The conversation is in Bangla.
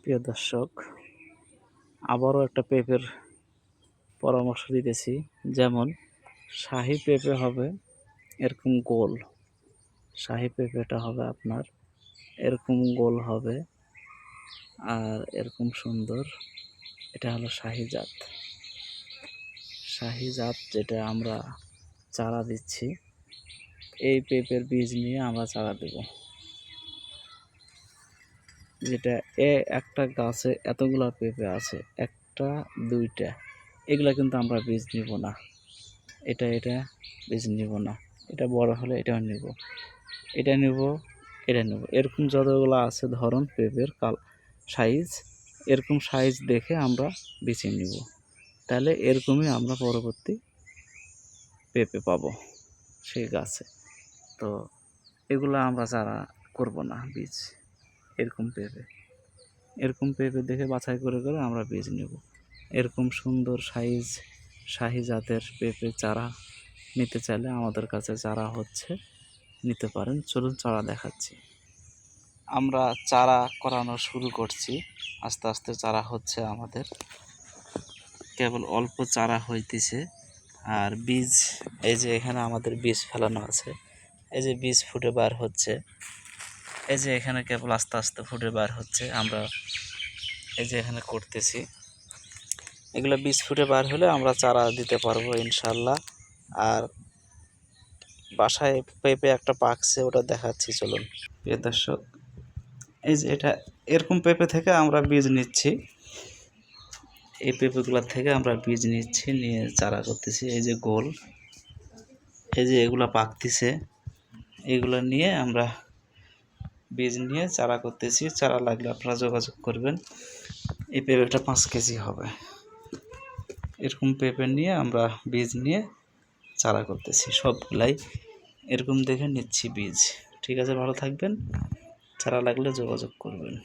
প্রিয় দর্শক, আবারও একটা পেঁপের পরামর্শ দিতেছি। যেমন শাহী পেঁপে হবে এরকম গোল, শাহী পেঁপেটা হবে আপনার এরকম গোল হবে আর এরকম সুন্দর। এটা হলো শাহী জাত। শাহী জাত যেটা আমরা চারা দিচ্ছি, এই পেঁপের বীজ নিয়ে আমরা চারা দেব। যেটা একটা গাছে এতগুলা পেঁপে আছে, একটা দুইটা, এগুলা কিন্তু আমরা বীজ নিব না। এটা বীজ নিব না। এটা বড় হলে এটাও নিব, এটা নিব, এটা নিব। এরকম যতগুলো আছে ধরন পেঁপের সাইজ, এরকম সাইজ দেখে আমরা বেছে নিব। তাহলে এরকমই আমরা পরবর্তী পেঁপে পাবো সেই গাছে। তো এগুলো আমরা চারা করব না বীজ। এরকম পেঁপে দেখে বাছাই করে করে আমরা বীজ নেব। এরকম সুন্দর সাইজ শাহী জাতের পেঁপে চারা নিতে চাইলে আমাদের কাছে চারা হচ্ছে, নিতে পারেন। চলুন চারা দেখাচ্ছি। আমরা চারা করানো শুরু করছি, আস্তে আস্তে চারা হচ্ছে আমাদের। কেবল অল্প চারা হইতেছে আর বীজ, এই যে এখানে আমাদের বীজ ফেলানো আছে, এই যে বীজ ফুটে বার হচ্ছে, এই যে এখানে কেবল আস্তে আস্তে ফুটে বার হচ্ছে। আমরা এই যে এখানে করতেছি, এগুলো বীজ ফুটে বার হলে আমরা চারা দিতে পারবো ইনশাল্লাহ। আর বাসায় পেঁপে একটা পাকছে, ওটা দেখাচ্ছি চলুন। প্রিয় দর্শক, এই যে এটা এরকম পেঁপে থেকে আমরা বীজ নিচ্ছি, এই পেঁপেগুলোর থেকে আমরা বীজ নিচ্ছি, নিয়ে চারা করতেছি। এই যে গোল, এই যে এগুলা পাকতেছে, এগুলো নিয়ে আমরা বীজ নিয়ে চারা করতেছি। চারা লাগলে আপনারা যোগাযোগ করবেন। এই পেঁপেটা 5 কেজি হবে। এরকম পেঁপে নিয়ে আমরা বীজ নিয়ে চারা করতেছি, সবগুলাই এরকম দেখে নিচ্ছি বীজ। ঠিক আছে, ভালো থাকবেন। চারা লাগলে যোগাযোগ করবেন।